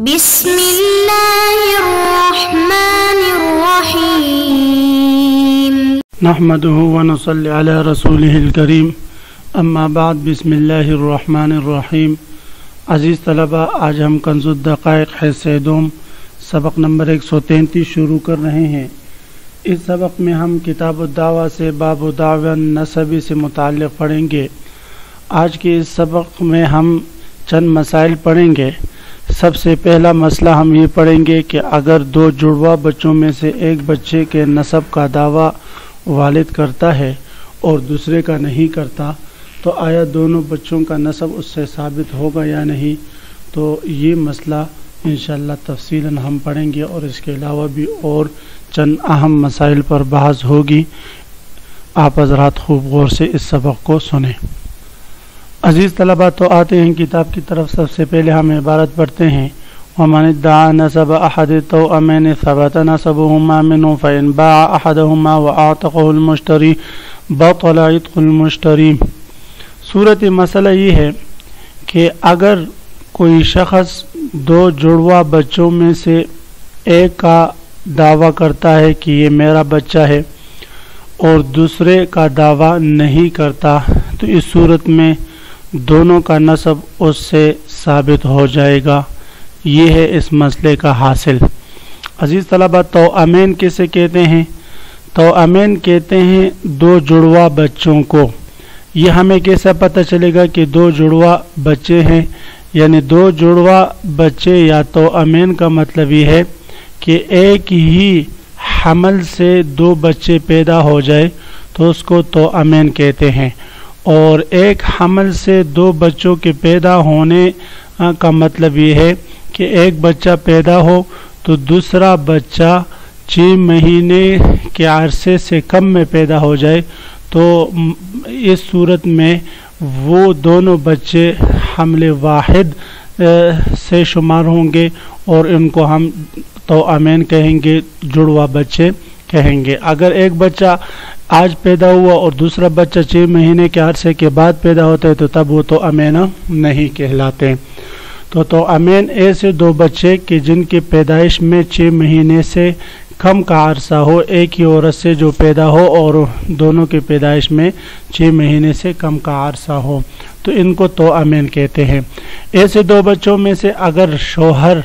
بسم اللہ الرحمن الرحیم نحمده ونصلی علی رسولہ الکریم اما بعد بسم اللہ الرحمن الرحیم۔ عزیز طلبہ، آج ہم کنز الدقائق حصہ دوم سبق نمبر 133 شروع کر رہے ہیں۔ اس سبق میں ہم کتاب الدعوہ سے باب دعوی النسب سے متعلق پڑھیں گے۔ آج کے اس سبق میں ہم چند مسائل پڑھیں گے۔ سب سے پہلا مسئلہ ہم یہ پڑھیں گے کہ اگر دو جڑواں بچوں میں سے ایک بچے کے نسب کا دعویٰ والد کرتا ہے اور دوسرے کا نہیں کرتا تو آیا دونوں بچوں کا نسب اس سے ثابت ہوگا یا نہیں؟ تو یہ مسئلہ انشاءاللہ تفصیلاً ہم پڑھیں گے اور اس کے علاوہ بھی اور چند اہم مسائل پر بحث ہوگی۔ آپ حضرات خوب غور سے اس سبق کو سنیں۔ عزیز طلبہ، تو آتے ہیں کتاب کی طرف۔ سب سے پہلے ہم عبارت پڑھتے ہیں: وَمَنِ ادَّعَى نَسَبَ أَحَدِ التَّوْأَمَيْنِ ثَبَتَ نَسَبُهُمَا مِنْهُ فَإِنْ بَاعَ أَحَدَهُمَا وَأَعْتَقَهُ الْمُشْتَرِي بَطَلَ عِتْقُ الْمُشْتَرِي۔ صورت مسئلہ یہ ہے کہ اگر کوئی شخص دو جڑواں بچوں میں سے ایک کا دعویٰ کرتا ہے کہ یہ میرا بچہ ہے اور دوسرے کا دعویٰ نہیں کرتا تو اس صورت میں دونوں کا نسب اس سے ثابت ہو جائے گا۔ یہ ہے اس مسئلے کا حاصل۔ عزیز طلبہ، توأمین کسے کہتے ہیں؟ توأمین کہتے ہیں دو جڑواں بچوں کو۔ یہ ہمیں کیسے پتہ چلے گا کہ دو جڑواں بچے ہیں؟ یعنی دو جڑواں بچے یا توأمین کا مطلب یہ ہے کہ ایک ہی حمل سے دو بچے پیدا ہو جائے تو اس کو توأمین کہتے ہیں، اور ایک حمل سے دو بچوں کے پیدا ہونے کا مطلب یہ ہے کہ ایک بچہ پیدا ہو تو دوسرا بچہ 6 مہینے کے عرصے سے کم میں پیدا ہو جائے تو اس صورت میں وہ دونوں بچے حمل واحد سے شمار ہوں گے اور ان کو ہم توأمین کہیں گے، جڑواں بچے کہیں گے۔ اگر ایک بچہ آج پیدا ہوا اور دوسرا بچہ 6 مہینے کے عرصے کے بعد پیدا ہوتا ہے تو تب وہ توأمین نہیں کہلاتے۔ تو توأمین ایسے دو بچے کہ جن کی پیدائش میں 6 مہینے سے کم کا عرصہ ہو، ایک ہی عورت سے جو پیدا ہو اور دونوں کی پیدائش میں 6 مہینے سے کم کا عرصہ ہو، تو ان کو توأمین کہتے ہیں۔ ایسے دو بچوں میں سے اگر شوہر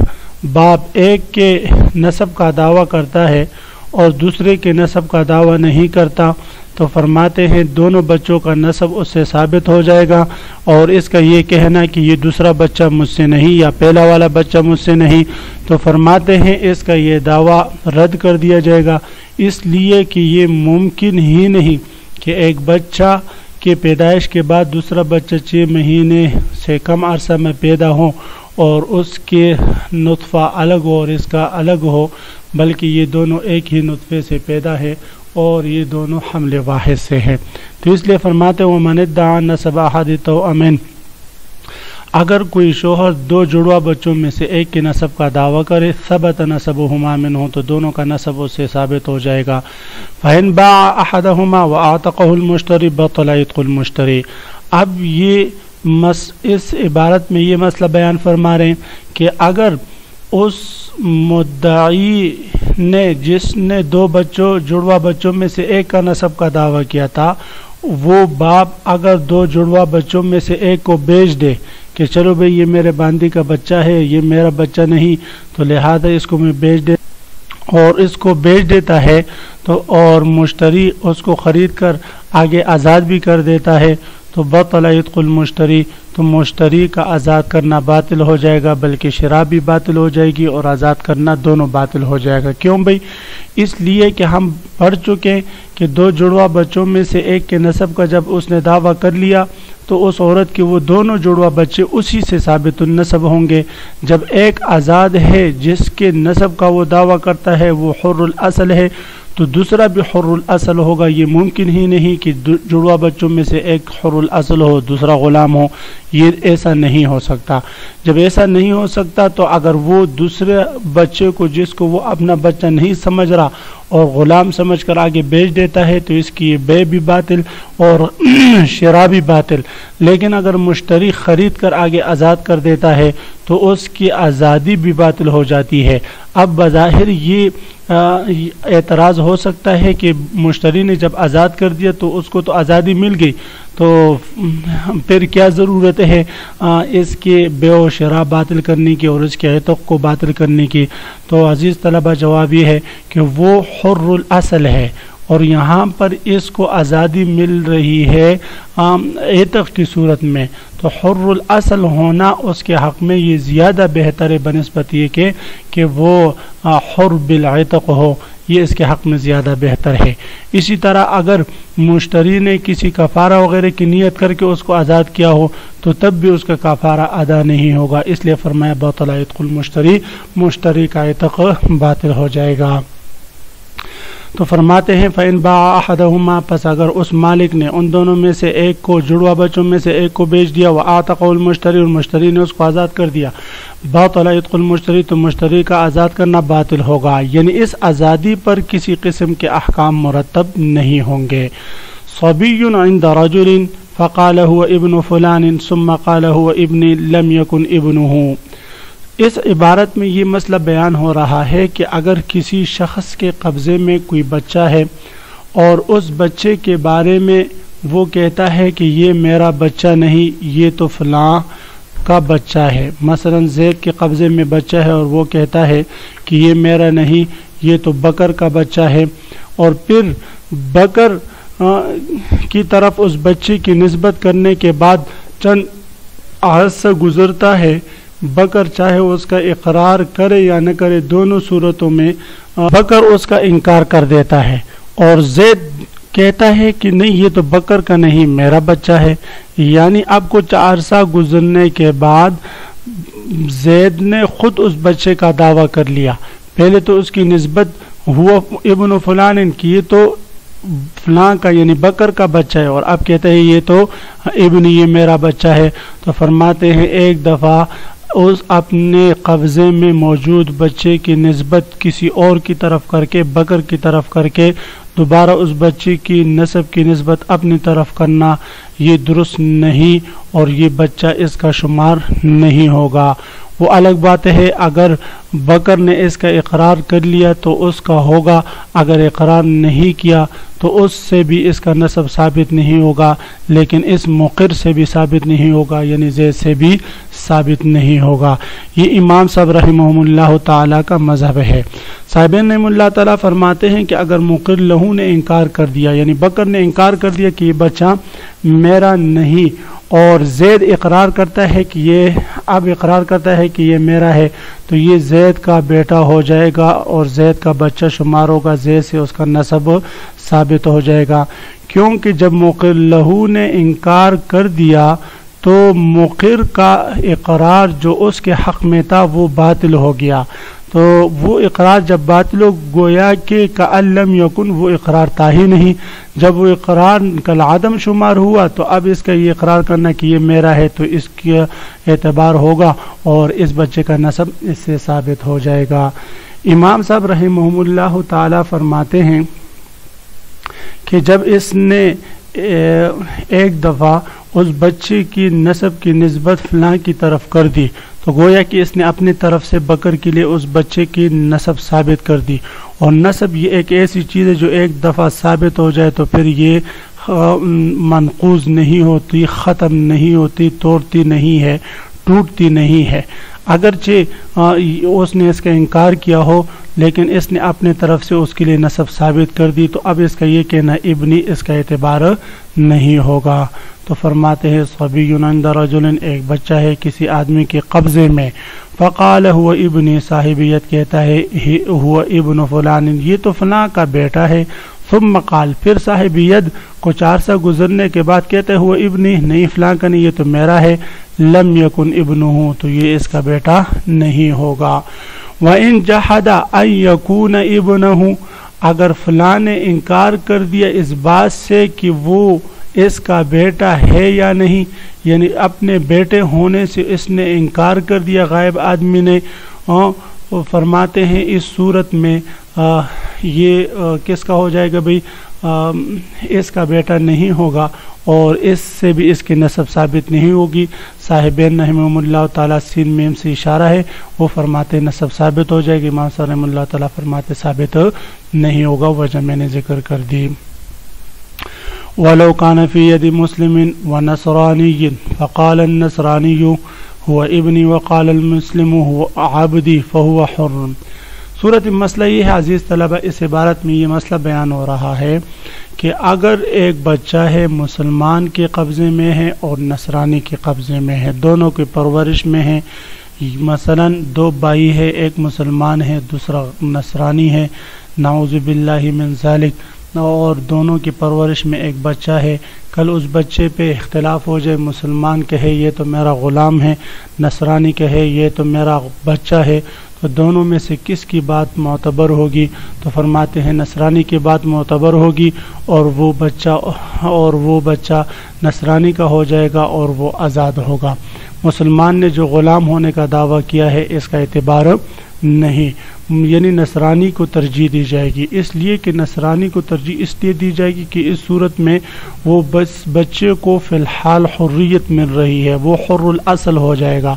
باپ ایک کے نسب کا دعویٰ کرتا ہے اور دوسرے کے نسب کا دعویٰ نہیں کرتا تو فرماتے ہیں دونوں بچوں کا نسب اس سے ثابت ہو جائے گا، اور اس کا یہ کہنا کہ یہ دوسرا بچہ مجھ سے نہیں یا پہلا والا بچہ مجھ سے نہیں، تو فرماتے ہیں اس کا یہ دعویٰ رد کر دیا جائے گا، اس لیے کہ یہ ممکن ہی نہیں کہ ایک بچہ کے پیدائش کے بعد دوسرا بچہ 6 مہینے سے کم عرصہ میں پیدا ہو اور اس کے نطفہ الگ ہو اور اس کا الگ ہو، بلکہ یہ دونوں ایک ہی نطفے سے پیدا ہے اور یہ دونوں حمل واحد سے ہیں۔ تو اس لیے فرماتے ہیں وَمَنِ ادَّعَى نَسَبَ أَحَدِ التَّوْأَمَيْنِ، اگر کوئی شوہر دو جڑواں بچوں میں سے ایک کے نسب کا دعویٰ کرے ثَبَتَ نَسَبُهُمَا مِنْهُ، تو دونوں کا نسب اس سے ثابت ہو جائے گا۔ فَإِنْ بَاعَ أَحَدَهُمَا وَأَعْتَقَهُ الْمُشْتَرِي بَطَلَ عِتْقُ الْمُشْتَرِي۔ اب یہ اس عبارت میں یہ مسئلہ بیان فرما رہے ہیں کہ اگر اس مدعی نے جس نے دو جڑواں بچوں میں سے ایک کا نسب کا دعویٰ کیا تھا، وہ باپ اگر دو جڑواں بچوں میں سے ایک کو بیچ دے کہ چلو بھئی یہ میرے باندی کا بچہ ہے، یہ میرا بچہ نہیں، تو لہذا اس کو میں بیچ دے اور اس کو بیچ دیتا ہے تو اور مشتری اس کو خرید کر آگے آزاد بھی کر دیتا ہے تو بطل عتق المشتری، تو مشتری کا آزاد کرنا باطل ہو جائے گا، بلکہ شراء بھی باطل ہو جائے گی اور آزاد کرنا دونوں باطل ہو جائے گا۔ کیوں بھئی؟ اس لیے کہ ہم پڑھ چکے کہ دو جڑواں بچوں میں سے ایک کے نسب کا جب اس نے دعویٰ کر لیا تو اس عورت کے وہ دونوں جڑواں بچے اسی سے ثابت النسب ہوں گے۔ جب ایک آزاد ہے جس کے نسب کا وہ دعویٰ کرتا ہے وہ حر الاصل ہے تو دوسرا بھی حر الاصل ہوگا۔ یہ ممکن ہی نہیں کہ جڑواں بچوں میں سے ایک حر الاصل ہو دوسرا غلام ہو، یہ ایسا نہیں ہو سکتا۔ جب ایسا نہیں ہو سکتا تو اگر وہ دوسرے بچے کو جس کو وہ اپنا بچہ نہیں سمجھ رہا اور غلام سمجھ کر آگے بیچ دیتا ہے تو اس کی بے بھی باطل اور شراء بھی باطل. لیکن اگر مشتری خرید کر آگے آزاد کر دیتا ہے تو اس کی آزادی بھی باطل ہو جاتی ہے. اب بظاہر یہ اعتراض ہو سکتا ہے کہ مشتری نے جب آزاد کر دیا تو اس کو تو آزادی مل گئی، تو پھر کیا ضرورت ہے اس کے بیع و شراء باطل کرنے کی اور اس کے عتق کو باطل کرنے کی؟ تو عزیز طلبہ جواب یہ ہے کہ وہ حر الاصل ہے، اور یہاں پر اس کو آزادی مل رہی ہے عتق کی صورت میں، تو حر الاصل ہونا اس کے حق میں یہ زیادہ بہتر ہے بنسبت یہ کہ وہ حر بالعتق ہو، یہ اس کے حق میں زیادہ بہتر ہے. اسی طرح اگر مشتری نے کسی کفارہ وغیرہ کی نیت کر کے اس کو آزاد کیا ہو تو تب بھی اس کا کفارہ ادا نہیں ہوگا، اس لیے فرمایا بطل عتق المشتری، مشتری کا عتق باطل ہو جائے گا. تو فرماتے ہیں فَإِن بَاعَ أَحَدَهُمَا، پس اگر اس مالک نے ان دونوں میں سے ایک کو، جڑوا بچوں میں سے ایک کو بیچ دیا، وَآتَقَهُ الْمُشْتَرِي، اور مشتری نے اس کو آزاد کر دیا، باطل عتق المشتری، تو مشتری کا آزاد کرنا باطل ہوگا، یعنی اس آزادی پر کسی قسم کے احکام مرتب نہیں ہوں گے. صَبِيٌّ عِنْدَ رَجُلٍ فَقَالَ هُوَ ابْنُ فُلَانٍ ثُمَّ قَالَ هُوَ ابْنِ لَمْ يَكُنْ ابْنُهُ. اس عبارت میں یہ مسئلہ بیان ہو رہا ہے کہ اگر کسی شخص کے قبضے میں کوئی بچہ ہے اور اس بچے کے بارے میں وہ کہتا ہے کہ یہ میرا بچہ نہیں، یہ تو فلاں کا بچہ ہے، مثلا زید کے قبضے میں بچہ ہے اور وہ کہتا ہے کہ یہ میرا نہیں، یہ تو بکر کا بچہ ہے، اور پھر بکر کی طرف اس بچے کی نسبت کرنے کے بعد چند عرصہ گزرتا ہے، بکر چاہے اس کا اقرار کرے یا نہ کرے، دونوں صورتوں میں بکر اس کا انکار کر دیتا ہے، اور زید کہتا ہے کہ نہیں یہ تو بکر کا نہیں، میرا بچہ ہے. یعنی اب کچھ عرصہ گزرنے کے بعد زید نے خود اس بچے کا دعویٰ کر لیا. پہلے تو اس کی نسبت ہوا ابن فلان کی، یہ تو فلاں کا یعنی بکر کا بچہ ہے، اور اب کہتے ہیں یہ تو ابن، یہ میرا بچہ ہے. تو فرماتے ہیں ایک دفعہ اس اپنے قبضے میں موجود بچے کی نسبت کسی اور کی طرف کر کے، بکر کی طرف کر کے، دوبارہ اس بچے کی نسب کی نسبت اپنی طرف کرنا یہ درست نہیں، اور یہ بچہ اس کا شمار نہیں ہوگا. وہ الگ بات ہے اگر بکر نے اس کا اقرار کر لیا تو اس کا ہوگا، اگر اقرار نہیں کیا تو اس سے بھی اس کا نسب ثابت نہیں ہوگا، لیکن اس مقر سے بھی ثابت نہیں ہوگا، یعنی زید سے بھی ثابت نہیں ہوگا. یہ امام صاحب رحمہم اللہ تعالیٰ کا مذہب ہے. صاحبین رحمہ اللہ تعالیٰ فرماتے ہیں کہ اگر مقر لہو نے انکار کر دیا، یعنی بکر نے انکار کر دیا کہ یہ بچہ میرا نہیں، اور زید اقرار کرتا ہے کہ یہ میرا ہے، تو یہ زید کا بیٹا ہو جائے گا اور زید کا بچہ شمار ہوگا، زید سے اس کا نسب ثابت ہو جائے گا. کیونکہ جب مقر لہو نے انکار کر دیا تو مقر کا اقرار جو اس کے حق میں تھا وہ باطل ہو گیا. تو وہ اقرار جب باطل ہو گویا کہ کأن لم یکن، وہ اقرار تھا ہی نہیں. جب وہ اقرار کالعدم شمار ہوا تو اب اس کا یہ اقرار کرنا کہ یہ میرا ہے تو اس کا اعتبار ہوگا اور اس بچے کا نسب اس سے ثابت ہو جائے گا. امام صاحب رحمہم اللہ تعالی فرماتے ہیں کہ جب اس نے ایک دفعہ اس بچے کی نسب کی نسبت فلاں کی طرف کر دی تو گویا کہ اس نے اپنی طرف سے بکر کے لیے اس بچے کی نسب ثابت کر دی. اور نسب یہ ایک ایسی چیز ہے جو ایک دفعہ ثابت ہو جائے تو پھر یہ منقوض نہیں ہوتی، ختم نہیں ہوتی، توڑتی نہیں ہے، ٹوٹتی نہیں ہے. اگرچہ اس نے اس کا انکار کیا ہو لیکن اس نے اپنے طرف سے اس کے لیے نسب ثابت کر دی تو اب اس کا یہ کہنا ابنی، اس کا اعتبار نہیں ہوگا. تو فرماتے ہیں صبی عند رجل، ایک بچہ ہے کسی آدمی کے قبضے میں، فقال هو ابنی، صاحبیت کہتا ہے هو ابن فلان، یہ تو فلاں کا بیٹا ہے. ثم قال، پھر صاحبیت کچھ عرصہ گزرنے کے بعد کہتے ہیں هو ابنی، نہیں فلاں کا نہیں، یہ تو میرا ہے. لم یکن ابنہ، تو یہ اس کا بیٹا نہیں ہوگا. وَإِن جَحَدَ أَن يَكُونَ ابنہ، اگر فلاں نے انکار کر دیا اس بات سے کہ وہ اس کا بیٹا ہے یا نہیں، یعنی اپنے بیٹے ہونے سے اس نے انکار کر دیا غائب آدمی نے، وہ فرماتے ہیں اس صورت میں یہ کس کا ہو جائے گا بھئی، اس کا بیٹا نہیں ہوگا اور اس سے بھی اس کی نسب ثابت نہیں ہوگی۔ صاحبین رحمہم اللہ تعالیٰ سین میم سے اشارہ ہے، وہ فرماتے نسب ثابت ہو جائے گی، امام صاحب رحمہ اللہ تعالیٰ فرماتے ثابت نہیں ہوگا، وجہ میں نے ذکر کر دی۔ وَلَوْ كَانَ فِي يَدِ مُسْلِمٍ وَنَصْرَانِيٍّ فَقَالَ النَّصْرَانِيُّ هُوَ ابْنِي وَقَالَ الْمُسْلِمُ هُوَ عَبْدِي فَهُوَ حُرٌّ۔ صورت مسئلہ یہ ہے عزیز طلبہ، اس عبارت میں یہ مسئلہ بیان ہو رہا ہے کہ اگر ایک بچہ ہے مسلمان کے قبضے میں ہے اور نصرانی کے قبضے میں ہے، دونوں کی پرورش میں ہے، مثلا دو بھائی ہے، ایک مسلمان ہے دوسرا نصرانی ہے، نعوذ باللہ من ذالک، اور دونوں کی پرورش میں ایک بچہ ہے، کل اس بچے پہ اختلاف ہو جائے، مسلمان کہے یہ تو میرا غلام ہے، نصرانی کہے یہ تو میرا بچہ ہے، تو دونوں میں سے کس کی بات معتبر ہوگی؟ تو فرماتے ہیں نصرانی کی بات معتبر ہوگی، اور وہ بچہ نصرانی کا ہو جائے گا اور وہ آزاد ہوگا۔ مسلمان نے جو غلام ہونے کا دعویٰ کیا ہے اس کا اعتبار نہیں، یعنی نصرانی کو ترجیح دی جائے گی، اس لیے کہ نصرانی کو ترجیح اس لیے دی جائے گی کہ اس صورت میں وہ بچے کو فی الحال حریت مل رہی ہے، وہ حر الاصل ہو جائے گا،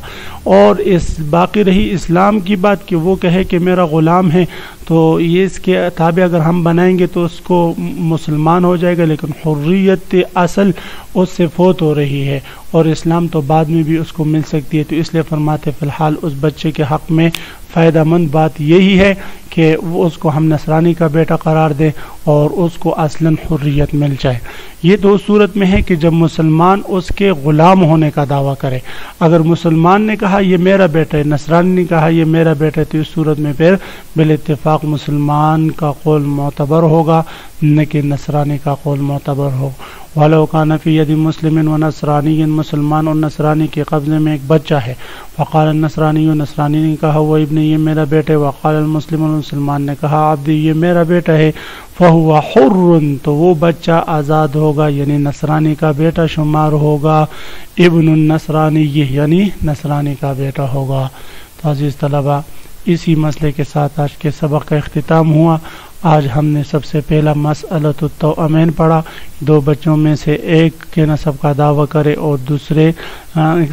اور اس باقی رہی اسلام کی بات کہ وہ کہے کہ میرا غلام ہے، تو یہ اس کے تابع اگر ہم بنائیں گے تو اس کو مسلمان ہو جائے گا، لیکن حریت اصل اس سے فوت ہو رہی ہے، اور اسلام تو بعد میں بھی اس کو مل سکتی ہے، تو اس لیے فرماتے فی الحال اس بچے کے حق میں فائدہ مند بات یہی ہے کہ وہ اس کو ہم نصرانی کا بیٹا قرار دیں اور اس کو اصلاً حریت مل جائے۔ یہ تو صورت میں ہے کہ جب مسلمان اس کے غلام ہونے کا دعویٰ کرے، اگر مسلمان نے کہا یہ میرا بیٹا ہے، نصرانی نے کہا یہ میرا بیٹا ہے، تو اس صورت میں پھر بالاتفاق مسلمان کا قول معتبر ہوگا نہ کہ نصرانی کا قول معتبر ہو۔ وَلَوْ كَانَ فِي يَدِ مُسْلِمٍ وَنَصْرَانِيٍّ، مسلمان اور نصرانی کے قبضے میں ایک بچہ ہے، فقال النصرانی، نصرانی نے کہا وہ ابن یہ میرا بیٹا ہے، وقال المسلم، مسلمان نے کہا عبدی یہ میرا بیٹا ہے، فہو حر، تو وہ بچہ آزاد ہوگا، یعنی نصرانی کا بیٹا شمار ہوگا، ابن النصرانی یعنی نصرانی کا بیٹا ہوگا۔ تو عزیز طلبہ، اسی مسئلے کے ساتھ آج کے سبق کا اختتام ہوا۔ آج ہم نے سب سے پہلا مسئلۃ التوأمین پڑھا، دو بچوں میں سے ایک کے نسب کا دعویٰ کرے اور دوسرے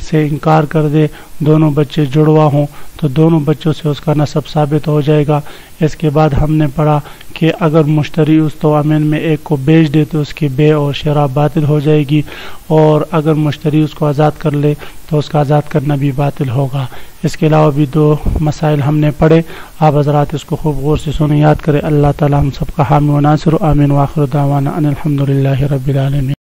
سے انکار کر دے، دونوں بچے جڑوا ہوں تو دونوں بچوں سے اس کا نسب ثابت ہو جائے گا۔ اس کے بعد ہم نے پڑھا کہ اگر مشتری اس توأمین میں ایک کو بیچ دے تو اس کی بے اور شراء باطل ہو جائے گی، اور اگر مشتری اس کو آزاد کر لے تو اس کا آزاد کرنا بھی باطل ہوگا۔ اس کے علاوہ بھی دو مسائل ہم نے پڑھے، آپ حضرات اس کو خوب غور سے سنیں، یاد کریں۔ اللہ تعالی ہم سب کا حامی و ناصر، آمین، وآخر دعوانا ان الحمدللہ رب العالمین۔